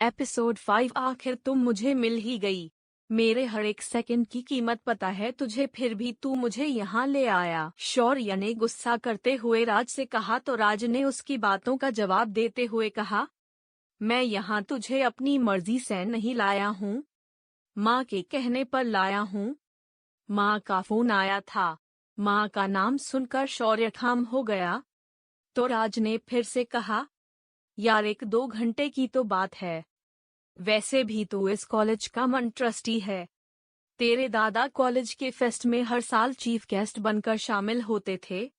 Episode 5। आखिर तुम मुझे मिल ही गई। मेरे हर एक सेकंड की कीमत पता है तुझे, फिर भी तू मुझे यहाँ ले आया। शौर्य ने गुस्सा करते हुए राज से कहा तो राज ने उसकी बातों का जवाब देते हुए कहा, मैं यहाँ तुझे अपनी मर्जी से नहीं लाया हूँ, माँ के कहने पर लाया हूँ। माँ का फोन आया था। माँ का नाम सुनकर शौर्य खाम हो गया। तो राज ने फिर से कहा, यार 1-2 घंटे की तो बात है। वैसे भी तू इस कॉलेज का मन ट्रस्टी है। तेरे दादा कॉलेज के फेस्ट में हर साल चीफ गेस्ट बनकर शामिल होते थे।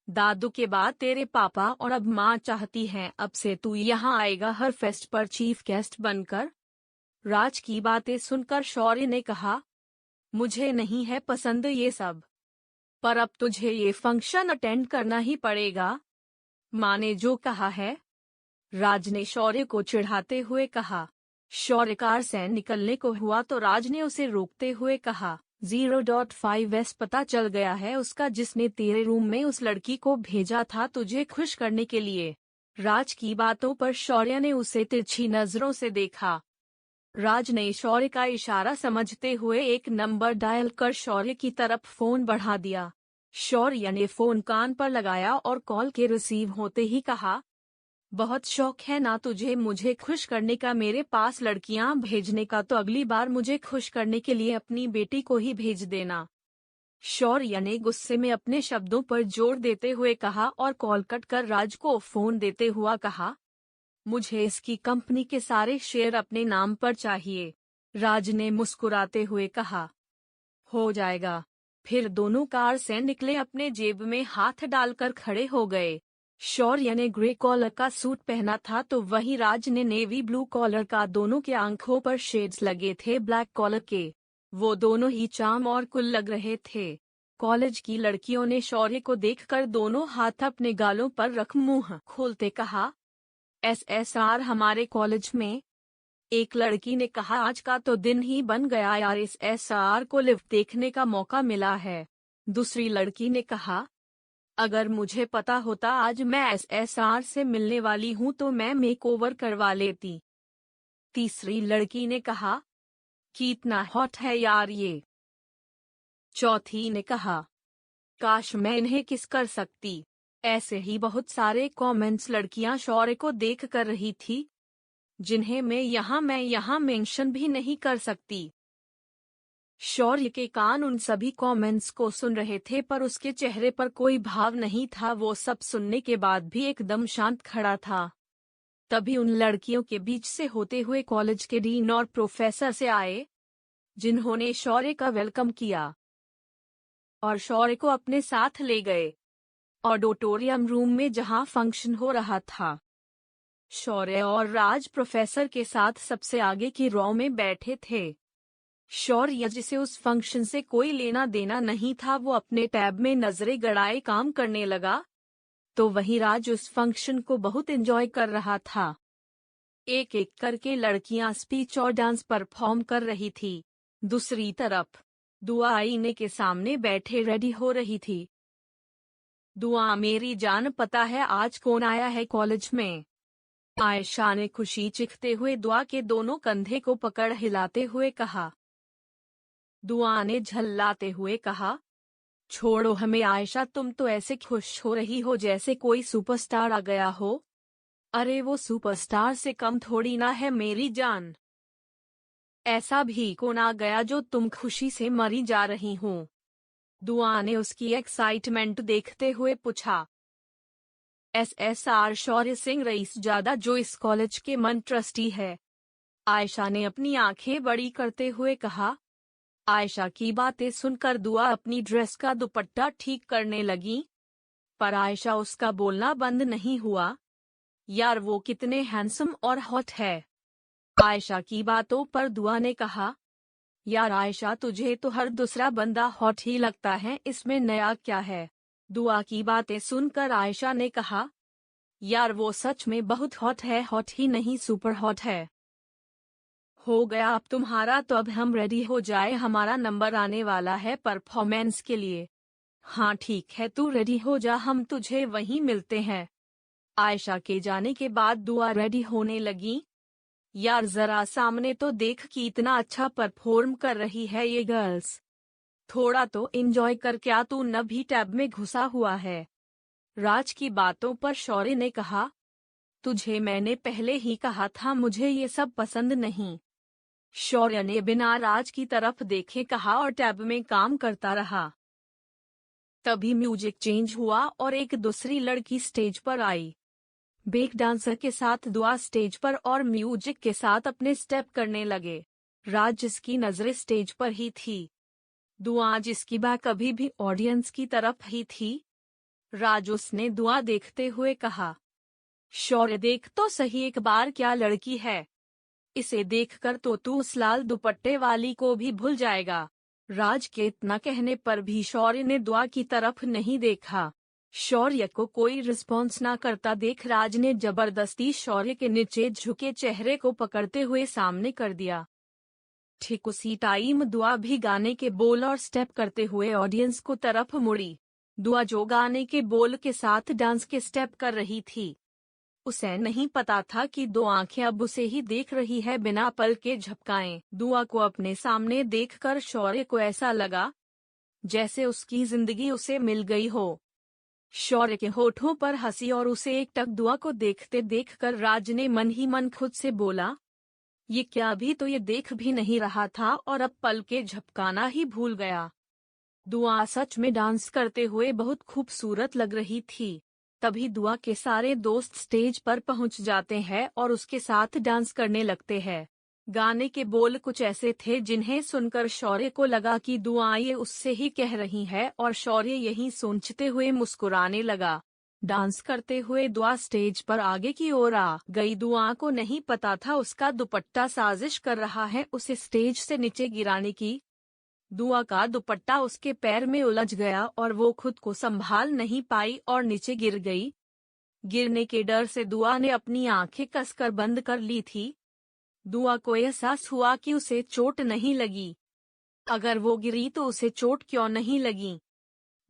दादू के बाद तेरे पापा और अब माँ चाहती हैं अब से तू यहाँ आएगा हर फेस्ट पर चीफ गेस्ट बनकर। राज की बातें सुनकर शौर्य ने कहा, मुझे नहीं है पसंद ये सब, पर अब तुझे ये फंक्शन अटेंड करना ही पड़ेगा। माँ ने जो कहा है। राज ने शौर्य को चिढ़ाते हुए कहा। शौर्य कार से निकलने को हुआ तो राज ने उसे रोकते हुए कहा, 0.5S पता चल गया है उसका, जिसने तेरे रूम में उस लड़की को भेजा था तुझे खुश करने के लिए। राज की बातों पर शौर्य ने उसे तिरछी नजरों से देखा। राज ने शौर्य का इशारा समझते हुए एक नंबर डायल कर शौर्य की तरफ फोन बढ़ा दिया। शौर्य ने फोन कान पर लगाया और कॉल के रिसीव होते ही कहा, बहुत शौक है ना तुझे मुझे खुश करने का, मेरे पास लड़कियां भेजने का, तो अगली बार मुझे खुश करने के लिए अपनी बेटी को ही भेज देना। शौर्य ने गुस्से में अपने शब्दों पर जोर देते हुए कहा और कॉल कट कर राज को फोन देते हुआ कहा, मुझे इसकी कंपनी के सारे शेयर अपने नाम पर चाहिए। राज ने मुस्कुराते हुए कहा, हो जाएगा। फिर दोनों कार से निकले, अपने जेब में हाथ डालकर खड़े हो गए। शौर्य ने ग्रे कॉलर का सूट पहना था तो वहीं राज ने नेवी ब्लू कॉलर का। दोनों के आंखों पर शेड्स लगे थे ब्लैक कॉलर के। वो दोनों ही चार्म और कुल लग रहे थे। कॉलेज की लड़कियों ने शौर्य को देखकर दोनों हाथ अपने गालों पर रख मुंह खोलते कहा, SSR हमारे कॉलेज में। एक लड़की ने कहा, आज का तो दिन ही बन गया यार, इस SSR को लिव देखने का मौका मिला है। दूसरी लड़की ने कहा, अगर मुझे पता होता आज मैं SSR से मिलने वाली हूँ तो मैं मेकओवर करवा लेती। तीसरी लड़की ने कहा, कितना हॉट है यार ये। चौथी ने कहा, काश मैं इन्हें किस कर सकती। ऐसे ही बहुत सारे कमेंट्स लड़कियां शौर्य को देख कर रही थी, जिन्हें मैं यहाँ मेंशन भी नहीं कर सकती। शौर्य के कान उन सभी कमेंट्स को सुन रहे थे पर उसके चेहरे पर कोई भाव नहीं था। वो सब सुनने के बाद भी एकदम शांत खड़ा था। तभी उन लड़कियों के बीच से होते हुए कॉलेज के डीन और प्रोफेसर से आए, जिन्होंने शौर्य का वेलकम किया और शौर्य को अपने साथ ले गए ऑडिटोरियम रूम में जहां फंक्शन हो रहा था। शौर्य और राज प्रोफेसर के साथ सबसे आगे की रो में बैठे थे। शौर्य, जिसे उस फंक्शन से कोई लेना देना नहीं था, वो अपने टैब में नजरें गड़ाए काम करने लगा। तो वहीं राज उस फंक्शन को बहुत एंजॉय कर रहा था। एक एक करके लड़कियां स्पीच और डांस परफॉर्म कर रही थी। दूसरी तरफ दुआ आईने के सामने बैठे रेडी हो रही थी। दुआ, मेरी जान पता है आज कौन आया है कॉलेज में? आयशा ने खुशी चिखते हुए दुआ के दोनों कंधे को पकड़ हिलाते हुए कहा। दुआ ने झल्लाते हुए कहा, छोड़ो हमें आयशा, तुम तो ऐसे खुश हो रही हो जैसे कोई सुपरस्टार आ गया हो। अरे वो सुपरस्टार से कम थोड़ी ना है मेरी जान। ऐसा भी कौन आ गया जो तुम खुशी से मरी जा रही हो? दुआ ने उसकी एक्साइटमेंट देखते हुए पूछा। SSR शौर्य सिंह रईस ज्यादा, जो इस कॉलेज के मन ट्रस्टी है। आयशा ने अपनी आंखें बड़ी करते हुए कहा। आयशा की बातें सुनकर दुआ अपनी ड्रेस का दुपट्टा ठीक करने लगी, पर आयशा उसका बोलना बंद नहीं हुआ। यार वो कितने हैंडसम और हॉट है। आयशा की बातों पर दुआ ने कहा, यार आयशा, तुझे तो हर दूसरा बंदा हॉट ही लगता है, इसमें नया क्या है? दुआ की बातें सुनकर आयशा ने कहा, यार वो सच में बहुत हॉट है, हॉट ही नहीं सुपर हॉट है। हो गया अब तुम्हारा, तो अब हम रेडी हो जाए, हमारा नंबर आने वाला है परफॉर्मेंस के लिए। हाँ ठीक है, तू रेडी हो जा, हम तुझे वहीं मिलते हैं। आयशा के जाने के बाद दुआ रेडी होने लगी। यार जरा सामने तो देख कि इतना अच्छा परफॉर्म कर रही है ये गर्ल्स। थोड़ा तो एंजॉय कर, क्या तू न भी टैब में घुसा हुआ है। राज की बातों पर शौर्य ने कहा, तुझे मैंने पहले ही कहा था मुझे ये सब पसंद नहीं। शौर्य ने बिना राज की तरफ देखे कहा और टैब में काम करता रहा। तभी म्यूजिक चेंज हुआ और एक दूसरी लड़की स्टेज पर आई। ब्रेक डांसर के साथ दुआ स्टेज पर और म्यूजिक के साथ अपने स्टेप करने लगे। राज जिसकी नजरें स्टेज पर ही थी, दुआ जिसकी बात कभी भी ऑडियंस की तरफ ही थी। राज उसने दुआ देखते हुए कहा, शौर्य देख तो सही एक बार क्या लड़की है। इसे देखकर तो तू उस लाल दुपट्टे वाली को भी भूल जाएगा। राज के इतना कहने पर भी शौर्य ने दुआ की तरफ नहीं देखा। शौर्य को कोई रिस्पॉन्स ना करता देख राज ने जबरदस्ती शौर्य के नीचे झुके चेहरे को पकड़ते हुए सामने कर दिया। ठीक उसी टाइम दुआ भी गाने के बोल और स्टेप करते हुए ऑडियंस को तरफ मुड़ी। दुआ जो गाने के बोल के साथ डांस के स्टेप कर रही थी, उसे नहीं पता था कि दो आंखें अब उसे ही देख रही है बिना पल के झपकाए। दुआ को अपने सामने देखकर शौर्य को ऐसा लगा जैसे उसकी जिंदगी उसे मिल गई हो। शौर्य के होठों पर हंसी और उसे एकटक दुआ को देखते देखकर राज ने मन ही मन खुद से बोला, ये क्या, अभी तो ये देख भी नहीं रहा था और अब पल के झपकाना ही भूल गया। दुआ सच में डांस करते हुए बहुत खूबसूरत लग रही थी। तभी दुआ के सारे दोस्त स्टेज पर पहुंच जाते हैं और उसके साथ डांस करने लगते हैं। गाने के बोल कुछ ऐसे थे जिन्हें सुनकर शौर्य को लगा कि दुआ ये उससे ही कह रही है और शौर्य यही सोचते हुए मुस्कुराने लगा। डांस करते हुए दुआ स्टेज पर आगे की ओर आ गई। दुआ को नहीं पता था उसका दुपट्टा साजिश कर रहा है उसे स्टेज से नीचे गिराने की। दुआ का दुपट्टा उसके पैर में उलझ गया और वो खुद को संभाल नहीं पाई और नीचे गिर गई। गिरने के डर से दुआ ने अपनी आंखें कसकर बंद कर ली थी। दुआ को एहसास हुआ कि उसे चोट नहीं लगी। अगर वो गिरी तो उसे चोट क्यों नहीं लगी।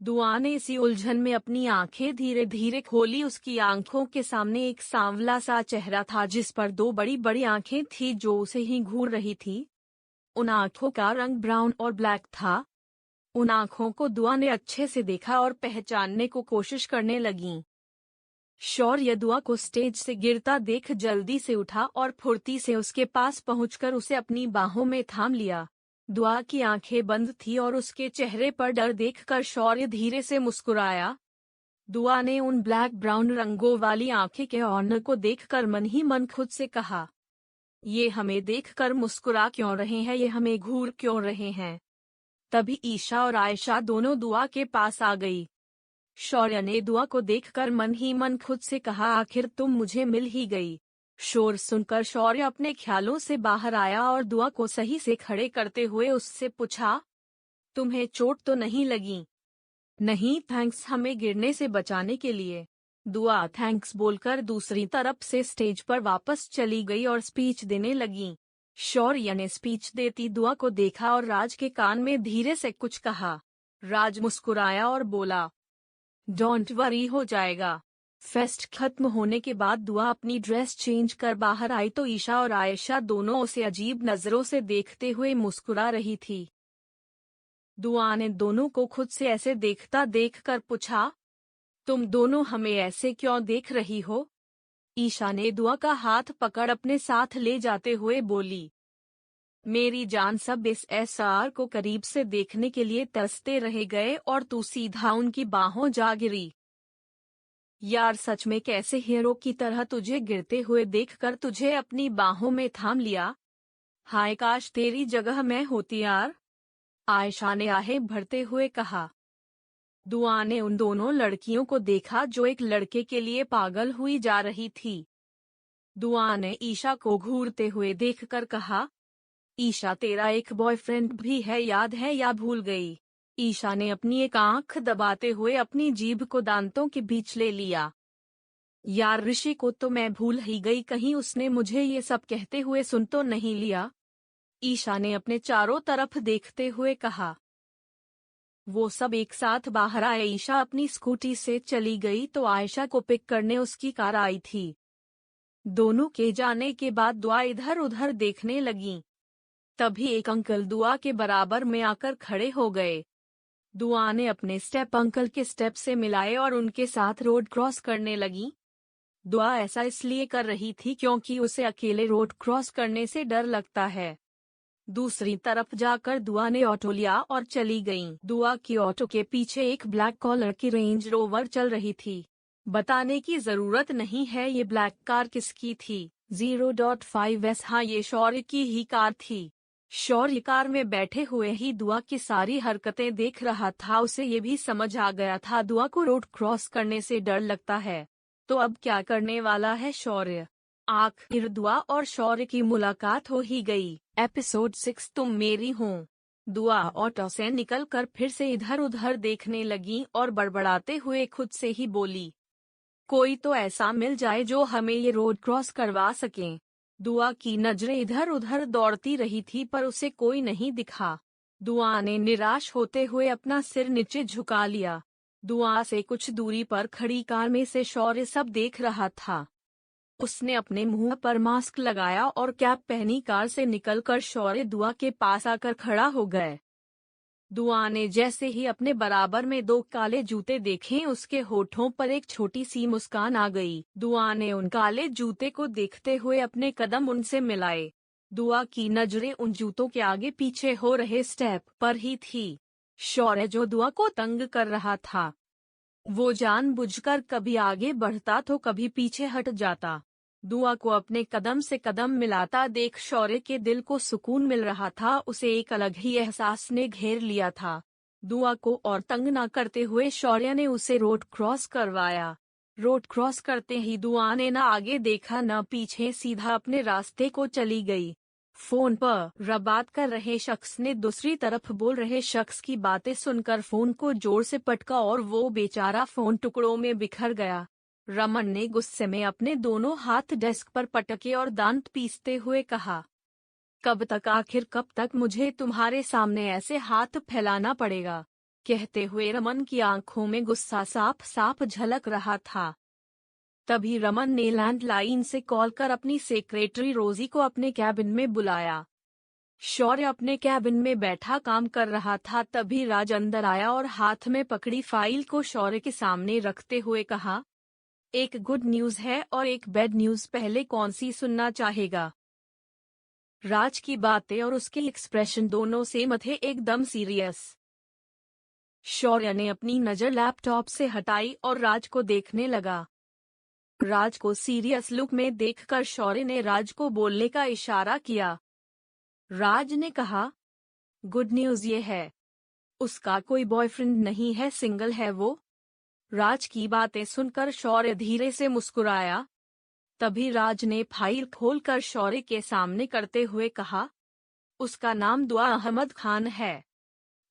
दुआ ने इसी उलझन में अपनी आंखें धीरे धीरे खोली। उसकी आंखों के सामने एक सांवला सा चेहरा था जिस पर दो बड़ी बड़ी आंखें थी जो उसे ही घूर रही थी। उन आंखों का रंग ब्राउन और ब्लैक था। उन आंखों को दुआ ने अच्छे से देखा और पहचानने को कोशिश करने लगी। शौर्य दुआ को स्टेज से गिरता देख जल्दी से उठा और फुर्ती से उसके पास पहुंचकर उसे अपनी बाहों में थाम लिया। दुआ की आंखें बंद थी और उसके चेहरे पर डर देखकर शौर्य धीरे से मुस्कुराया। दुआ ने उन ब्लैक ब्राउन रंगों वाली आंखें के ऑनर को देखकर मन ही मन खुद से कहा, ये हमें देखकर मुस्कुरा क्यों रहे हैं, ये हमें घूर क्यों रहे हैं। तभी ईशा और आयशा दोनों दुआ के पास आ गई। शौर्य ने दुआ को देखकर मन ही मन खुद से कहा, आखिर तुम मुझे मिल ही गई। शोर सुनकर शौर्य अपने ख्यालों से बाहर आया और दुआ को सही से खड़े करते हुए उससे पूछा, तुम्हें चोट तो नहीं लगी? नहीं थैंक्स हमें गिरने से बचाने के लिए। दुआ थैंक्स बोलकर दूसरी तरफ से स्टेज पर वापस चली गई और स्पीच देने लगी। शौर्य ने स्पीच देती दुआ को देखा और राज के कान में धीरे से कुछ कहा। राज मुस्कुराया और बोला, डोंट वरी हो जाएगा। फेस्ट खत्म होने के बाद दुआ अपनी ड्रेस चेंज कर बाहर आई तो ईशा और आयशा दोनों उसे अजीब नजरों से देखते हुए मुस्कुरा रही थी। दुआ ने दोनों को खुद से ऐसे देखता देखकर पूछा, तुम दोनों हमें ऐसे क्यों देख रही हो? ईशा ने दुआ का हाथ पकड़ अपने साथ ले जाते हुए बोली, मेरी जान सब इस एसआर को करीब से देखने के लिए तरसते रह गए और तू सीधा उनकी बाहों जा गिरी। यार सच में कैसे हीरो की तरह तुझे गिरते हुए देखकर तुझे अपनी बाहों में थाम लिया। हाय काश तेरी जगह मैं होती यार। आयशा ने आहें भरते हुए कहा। दुआ ने उन दोनों लड़कियों को देखा जो एक लड़के के लिए पागल हुई जा रही थी। दुआ ने ईशा को घूरते हुए देखकर कहा, ईशा तेरा एक बॉयफ्रेंड भी है याद है या भूल गई? ईशा ने अपनी एक आंख दबाते हुए अपनी जीभ को दांतों के बीच ले लिया। यार ऋषि को तो मैं भूल ही गई, कहीं उसने मुझे ये सब कहते हुए सुन तो नहीं लिया? ईशा ने अपने चारों तरफ देखते हुए कहा। वो सब एक साथ बाहर आए। ईशा अपनी स्कूटी से चली गई तो आयशा को पिक करने उसकी कार आई थी। दोनों के जाने के बाद दुआ इधर उधर देखने लगी। तभी एक अंकल दुआ के बराबर में आकर खड़े हो गए। दुआ ने अपने स्टेप अंकल के स्टेप से मिलाए और उनके साथ रोड क्रॉस करने लगी। दुआ ऐसा इसलिए कर रही थी क्योंकि उसे अकेले रोड क्रॉस करने से डर लगता है। दूसरी तरफ जाकर दुआ ने ऑटो लिया और चली गईं। दुआ की ऑटो के पीछे एक ब्लैक कलर की रेंज रोवर चल रही थी। बताने की जरूरत नहीं है ये ब्लैक कार किसकी थी। 0.5S हाँ, ये शौर्य की ही कार थी। शौर्य कार में बैठे हुए ही दुआ की सारी हरकतें देख रहा था। उसे ये भी समझ आ गया था दुआ को रोड क्रॉस करने से डर लगता है। तो अब क्या करने वाला है शौर्य। आखिर दुआ और शौर्य की मुलाकात हो ही गई। एपिसोड 6 तुम मेरी हो। दुआ ऑटो से निकलकर फिर से इधर उधर देखने लगी और बड़बड़ाते हुए खुद से ही बोली, कोई तो ऐसा मिल जाए जो हमें ये रोड क्रॉस करवा सके। दुआ की नजरें इधर उधर दौड़ती रही थी पर उसे कोई नहीं दिखा। दुआ ने निराश होते हुए अपना सिर नीचे झुका लिया। दुआ से कुछ दूरी पर खड़ी कार में से शौर्य सब देख रहा था। उसने अपने मुंह पर मास्क लगाया और कैप पहनी कार से निकलकर शौर्य दुआ के पास आकर खड़ा हो गए। दुआ ने जैसे ही अपने बराबर में दो काले जूते देखे उसके होठों पर एक छोटी सी मुस्कान आ गई। दुआ ने उन काले जूते को देखते हुए अपने कदम उनसे मिलाए। दुआ की नजरें उन जूतों के आगे पीछे हो रहे स्टेप पर ही थी। शौर्य जो दुआ को तंग कर रहा था, वो जानबूझकर कभी आगे बढ़ता तो कभी पीछे हट जाता। दुआ को अपने कदम से कदम मिलाता देख शौर्य के दिल को सुकून मिल रहा था। उसे एक अलग ही एहसास ने घेर लिया था। दुआ को और तंग न करते हुए शौर्य ने उसे रोड क्रॉस करवाया। रोड क्रॉस करते ही दुआ ने न आगे देखा न पीछे, सीधा अपने रास्ते को चली गई। फोन पर बात कर रहे शख्स ने दूसरी तरफ बोल रहे शख्स की बातें सुनकर फोन को जोर से पटका और वो बेचारा फोन टुकड़ों में बिखर गया। रमन ने गुस्से में अपने दोनों हाथ डेस्क पर पटके और दांत पीसते हुए कहा, कब तक, आखिर कब तक मुझे तुम्हारे सामने ऐसे हाथ फैलाना पड़ेगा। कहते हुए रमन की आंखों में गुस्सा साफ साफ झलक रहा था। तभी रमन ने लैंडलाइन से कॉल कर अपनी सेक्रेटरी रोजी को अपने कैबिन में बुलाया। शौर्य अपने कैबिन में बैठा काम कर रहा था। तभी राज अंदर आया और हाथ में पकड़ी फाइल को शौर्य के सामने रखते हुए कहा, एक गुड न्यूज है और एक बैड न्यूज, पहले कौन सी सुनना चाहेगा। राज की बातें और उसके एक्सप्रेशन दोनों सेम थे, एकदम सीरियस। शौर्य ने अपनी नजर लैपटॉप से हटाई और राज को देखने लगा। राज को सीरियस लुक में देखकर शौर्य ने राज को बोलने का इशारा किया। राज ने कहा, गुड न्यूज ये है, उसका कोई बॉयफ्रेंड नहीं है, सिंगल है वो। राज की बातें सुनकर शौर्य धीरे से मुस्कुराया। तभी राज ने फाइल खोलकर शौर्य के सामने करते हुए कहा, उसका नाम दुआ अहमद खान है,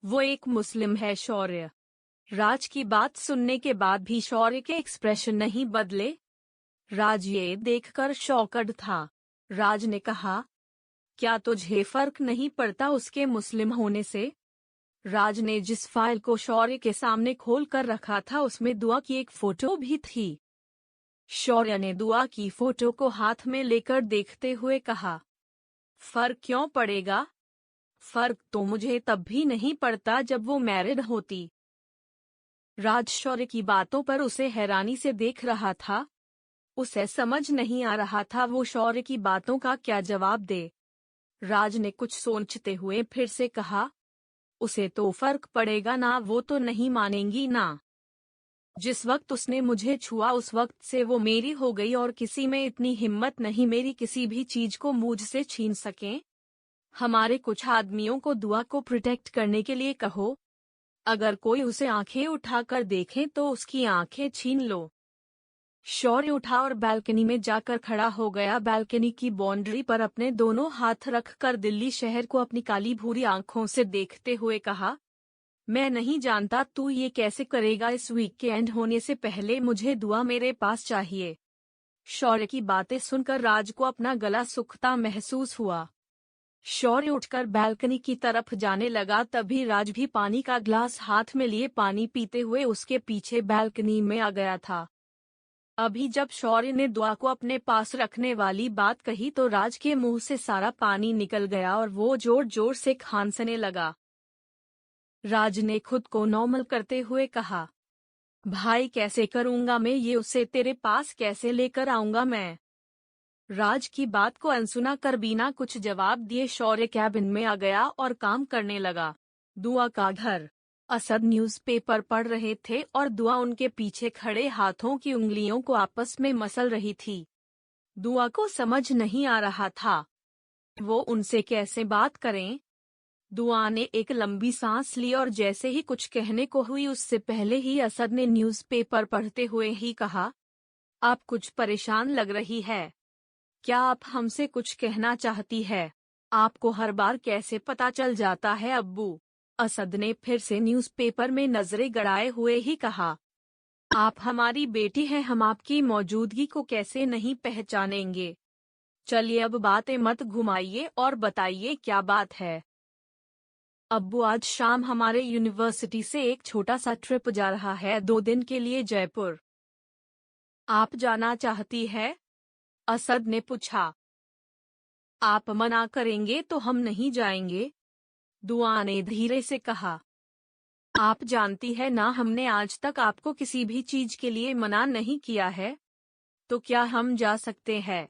वो एक मुस्लिम है। शौर्य। राज की बात सुनने के बाद भी शौर्य के एक्सप्रेशन नहीं बदले। राज ये देखकर शॉक्ड था। राज ने कहा, क्या तुझे फर्क नहीं पड़ता उसके मुस्लिम होने से। राज ने जिस फाइल को शौर्य के सामने खोल कर रखा था उसमें दुआ की एक फोटो भी थी। शौर्य ने दुआ की फोटो को हाथ में लेकर देखते हुए कहा, फर्क क्यों पड़ेगा, फर्क तो मुझे तब भी नहीं पड़ता जब वो मैरिड होती। राज शौर्य की बातों पर उसे हैरानी से देख रहा था। उसे समझ नहीं आ रहा था वो शौर्य की बातों का क्या जवाब दे। राज ने कुछ सोचते हुए फिर से कहा, उसे तो फर्क पड़ेगा ना, वो तो नहीं मानेंगी ना। जिस वक्त उसने मुझे छुआ उस वक्त से वो मेरी हो गई और किसी में इतनी हिम्मत नहीं मेरी किसी भी चीज को मुझसे छीन सके। हमारे कुछ आदमियों को दुआ को प्रोटेक्ट करने के लिए कहो, अगर कोई उसे आंखें उठाकर देखे तो उसकी आंखें छीन लो। शौर्य उठा और बालकनी में जाकर खड़ा हो गया। बालकनी की बाउंड्री पर अपने दोनों हाथ रखकर दिल्ली शहर को अपनी काली भूरी आंखों से देखते हुए कहा, मैं नहीं जानता तू ये कैसे करेगा, इस वीकेंड होने से पहले मुझे दुआ मेरे पास चाहिए। शौर्य की बातें सुनकर राज को अपना गला सूखता महसूस हुआ। शौर्य उठकर बालकनी की तरफ जाने लगा। तभी राज भी पानी का ग्लास हाथ में लिए पानी पीते हुए उसके पीछे बालकनी में आ गया था। अभी जब शौर्य ने दुआ को अपने पास रखने वाली बात कही तो राज के मुंह से सारा पानी निकल गया और वो जोर जोर से खांसने लगा। राज ने खुद को नॉर्मल करते हुए कहा, भाई कैसे करूंगा मैं ये, उसे तेरे पास कैसे लेकर आऊंगा मैं। राज की बात को अनसुना कर बिना कुछ जवाब दिए शौर्य कैबिन में आ गया और काम करने लगा। दुआ का घर। असद न्यूज़पेपर पढ़ रहे थे और दुआ उनके पीछे खड़े हाथों की उंगलियों को आपस में मसल रही थी। दुआ को समझ नहीं आ रहा था वो उनसे कैसे बात करें। दुआ ने एक लंबी सांस ली और जैसे ही कुछ कहने को हुई उससे पहले ही असद ने न्यूज़पेपर पढ़ते हुए ही कहा, आप कुछ परेशान लग रही है। क्या आप हमसे कुछ कहना चाहती है? आपको हर बार कैसे पता चल जाता है अब्बू? असद ने फिर से न्यूज़पेपर में नजरें गड़ाए हुए ही कहा, आप हमारी बेटी हैं, हम आपकी मौजूदगी को कैसे नहीं पहचानेंगे। चलिए अब बातें मत घुमाइए और बताइए क्या बात है। अब्बू आज शाम हमारे यूनिवर्सिटी से एक छोटा सा ट्रिप जा रहा है 2 दिन के लिए जयपुर। आप जाना चाहती है? असद ने पूछा। आप मना करेंगे तो हम नहीं जाएंगे, दुआ ने धीरे से कहा। आप जानती है ना हमने आज तक आपको किसी भी चीज के लिए मना नहीं किया है, तो क्या हम जा सकते हैं?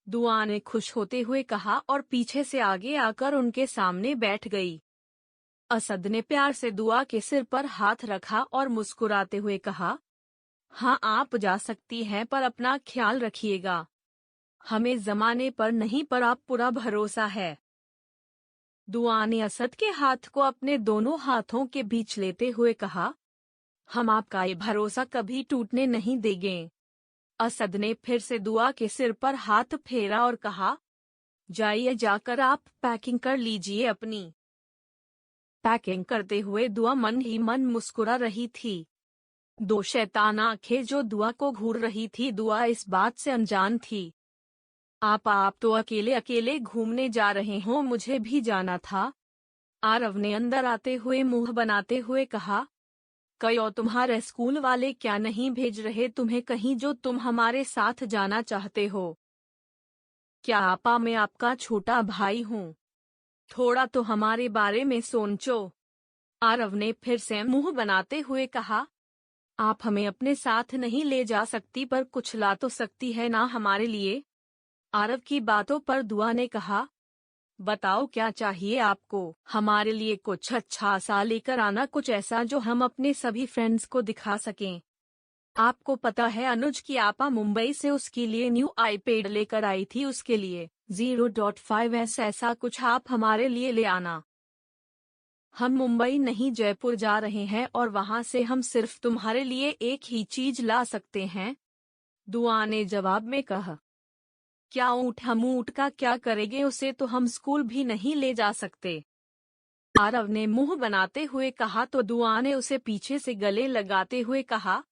दुआ ने खुश होते हुए कहा और पीछे से आगे आकर उनके सामने बैठ गई। असद ने प्यार से दुआ के सिर पर हाथ रखा और मुस्कुराते हुए कहा, हाँ आप जा सकती हैं पर अपना ख्याल रखिएगा। हमें जमाने पर नहीं पर आप पूरा भरोसा है। दुआ ने असद के हाथ को अपने दोनों हाथों के बीच लेते हुए कहा, हम आपका ये भरोसा कभी टूटने नहीं देंगे। असद ने फिर से दुआ के सिर पर हाथ फेरा और कहा, जाइए जाकर आप पैकिंग कर लीजिए अपनी। पैकिंग करते हुए दुआ मन ही मन मुस्कुरा रही थी। 2 शैतान आंखें जो दुआ को घूर रही थी, दुआ इस बात से अनजान थी। आप तो अकेले अकेले घूमने जा रहे हो, मुझे भी जाना था। आरव ने अंदर आते हुए मुंह बनाते हुए कहा, कयो तुम्हारे स्कूल वाले क्या नहीं भेज रहे तुम्हें कहीं जो तुम हमारे साथ जाना चाहते हो? क्या आपा मैं आपका छोटा भाई हूँ? थोड़ा तो हमारे बारे में सोचो। आरव ने फिर से मुंह बनाते हुए कहा, आप हमें अपने साथ नहीं ले जा सकती पर कुछ ला तो सकती है ना हमारे लिए। आरव की बातों पर दुआ ने कहा, बताओ क्या चाहिए आपको? हमारे लिए कुछ अच्छा सा लेकर आना, कुछ ऐसा जो हम अपने सभी फ्रेंड्स को दिखा सकें। आपको पता है अनुज की आपा मुंबई से उसके लिए न्यू आईपैड लेकर आई थी, उसके लिए 0.5S ऐसा कुछ आप हमारे लिए ले आना। हम मुंबई नहीं जयपुर जा रहे हैं और वहां से हम सिर्फ तुम्हारे लिए एक ही चीज ला सकते हैं, दुआ ने जवाब में कहा। क्या ऊँट? हम ऊँट का क्या करेंगे, उसे तो हम स्कूल भी नहीं ले जा सकते। आरव ने मुंह बनाते हुए कहा तो दुआ ने उसे पीछे से गले लगाते हुए कहा,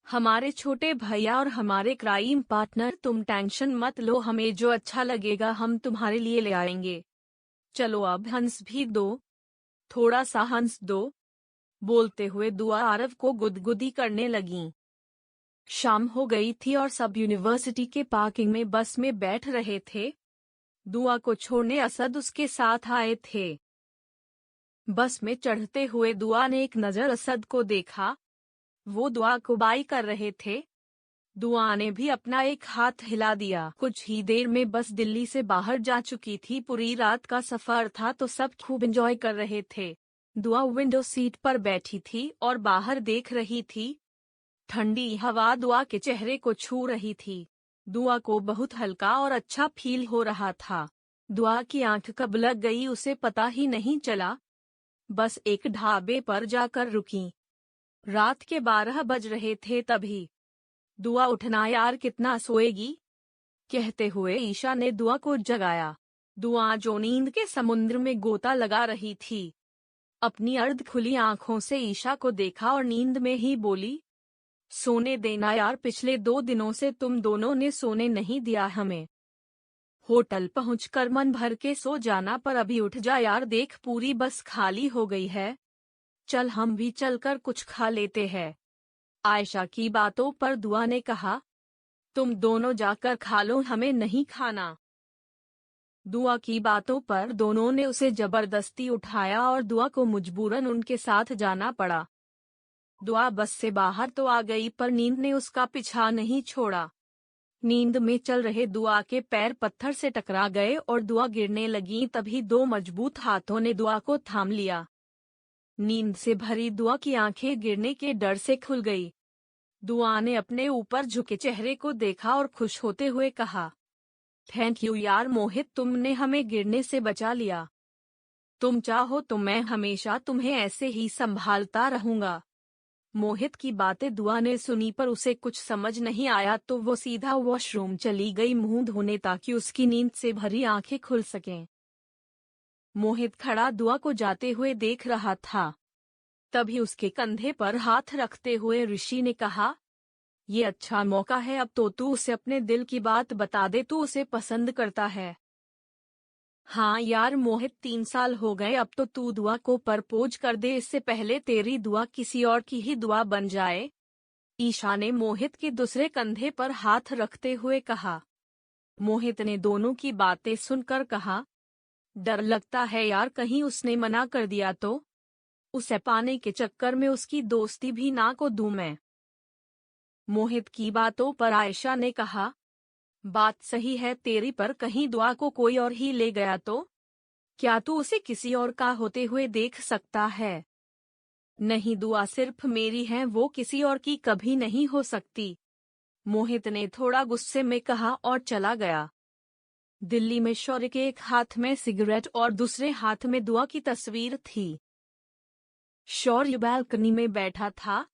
हमारे छोटे भैया और हमारे क्राइम पार्टनर, तुम टेंशन मत लो, हमें जो अच्छा लगेगा हम तुम्हारे लिए ले आएंगे। चलो अब हंस भी दो, थोड़ा सा हंस दो। बोलते हुए दुआ आरव को गुदगुदी करने लगी। शाम हो गई थी और सब यूनिवर्सिटी के पार्किंग में बस में बैठ रहे थे। दुआ को छोड़ने असद उसके साथ आए थे। बस में चढ़ते हुए दुआ ने एक नज़र असद को देखा। वो दुआ को बाय कर रहे थे। दुआ ने भी अपना एक हाथ हिला दिया। कुछ ही देर में बस दिल्ली से बाहर जा चुकी थी। पूरी रात का सफर था तो सब खूब एंजॉय कर रहे थे। दुआ विंडो सीट पर बैठी थी और बाहर देख रही थी। ठंडी हवा दुआ के चेहरे को छू रही थी। दुआ को बहुत हल्का और अच्छा फील हो रहा था। दुआ की आंख कब लग गई उसे पता ही नहीं चला। बस एक ढाबे पर जाकर रुकी। रात के 12 बज रहे थे तभी। दुआ उठना यार, कितना सोएगी, कहते हुए ईशा ने दुआ को जगाया। दुआ जो नींद के समुद्र में गोता लगा रही थी, अपनी अर्ध खुली आंखों से ईशा को देखा और नींद में ही बोली, सोने देना यार, पिछले 2 दिनों से तुम दोनों ने सोने नहीं दिया हमें। होटल पहुंचकर मन भर के सो जाना, पर अभी उठ जा यार, देख पूरी बस खाली हो गई है। चल हम भी चलकर कुछ खा लेते हैं। आयशा की बातों पर दुआ ने कहा, तुम दोनों जाकर खा लो, हमें नहीं खाना। दुआ की बातों पर दोनों ने उसे जबरदस्ती उठाया और दुआ को मजबूरन उनके साथ जाना पड़ा। दुआ बस से बाहर तो आ गई पर नींद ने उसका पीछा नहीं छोड़ा। नींद में चल रहे दुआ के पैर पत्थर से टकरा गए और दुआ गिरने लगी। तभी दो मजबूत हाथों ने दुआ को थाम लिया। नींद से भरी दुआ की आंखें गिरने के डर से खुल गई। दुआ ने अपने ऊपर झुके चेहरे को देखा और खुश होते हुए कहा, थैंक यू यार मोहित, तुमने हमें गिरने से बचा लिया। तुम चाहो तो मैं हमेशा तुम्हें ऐसे ही संभालता रहूंगा। मोहित की बातें दुआ ने सुनी पर उसे कुछ समझ नहीं आया तो वो सीधा वॉशरूम चली गई मुंह धोने ताकि उसकी नींद से भरी आंखें खुल सकें। मोहित खड़ा दुआ को जाते हुए देख रहा था। तभी उसके कंधे पर हाथ रखते हुए ऋषि ने कहा, ये अच्छा मौका है, अब तो तू उसे अपने दिल की बात बता दे, तू उसे पसंद करता है। हाँ यार मोहित, 3 साल हो गए, अब तो तू दुआ को प्रपोज कर दे, इससे पहले तेरी दुआ किसी और की ही दुआ बन जाए। ईशा ने मोहित के दूसरे कंधे पर हाथ रखते हुए कहा। मोहित ने दोनों की बातें सुनकर कहा, डर लगता है यार, कहीं उसने मना कर दिया तो उसे पाने के चक्कर में उसकी दोस्ती भी ना को दूं मैं। मोहित की बातों पर आयशा ने कहा, बात सही है तेरी, पर कहीं दुआ को कोई और ही ले गया तो क्या तू उसे किसी और का होते हुए देख सकता है? नहीं, दुआ सिर्फ मेरी है, वो किसी और की कभी नहीं हो सकती। मोहित ने थोड़ा गुस्से में कहा और चला गया। दिल्ली में शौर्य के एक हाथ में सिगरेट और दूसरे हाथ में दुआ की तस्वीर थी। शौर्य बालकनी में बैठा था।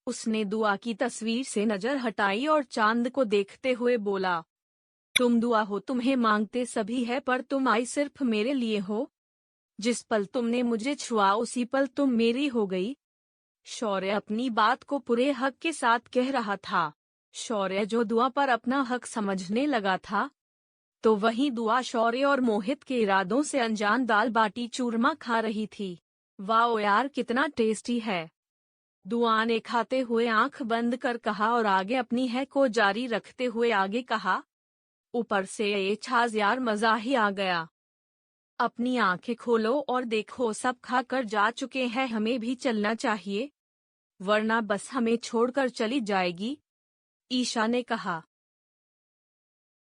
उसने दुआ की तस्वीर से नजर हटाई और चांद को देखते हुए बोला, तुम दुआ हो, तुम्हें मांगते सभी है पर तुम आई सिर्फ मेरे लिए हो। जिस पल तुमने मुझे छुआ उसी पल तुम मेरी हो गई। शौर्य अपनी बात को पूरे हक के साथ कह रहा था। शौर्य जो दुआ पर अपना हक समझने लगा था, तो वहीं दुआ शौर्य और मोहित के इरादों से अनजान दाल बाटी चूरमा खा रही थी। वाओ यार, कितना टेस्टी है, दुआ ने खाते हुए आंख बंद कर कहा और आगे अपनी है को जारी रखते हुए आगे कहा, ऊपर से ये छाछ यार, मजा ही आ गया। अपनी आंखें खोलो और देखो, सब खाकर जा चुके हैं, हमें भी चलना चाहिए वरना बस हमें छोड़कर चली जाएगी, ईशा ने कहा।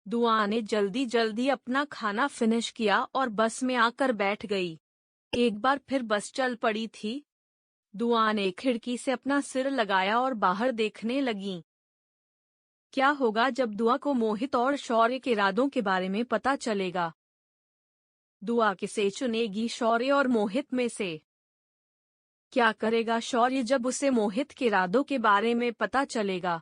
दुआ ने जल्दी जल्दी अपना खाना फिनिश किया और बस में आकर बैठ गई। एक बार फिर बस चल पड़ी थी। दुआ ने खिड़की से अपना सिर लगाया और बाहर देखने लगी। क्या होगा जब दुआ को मोहित और शौर्य के इरादों के बारे में पता चलेगा? दुआ किसे चुनेगी, शौर्य और मोहित में से? क्या करेगा शौर्य जब उसे मोहित के इरादों के बारे में पता चलेगा?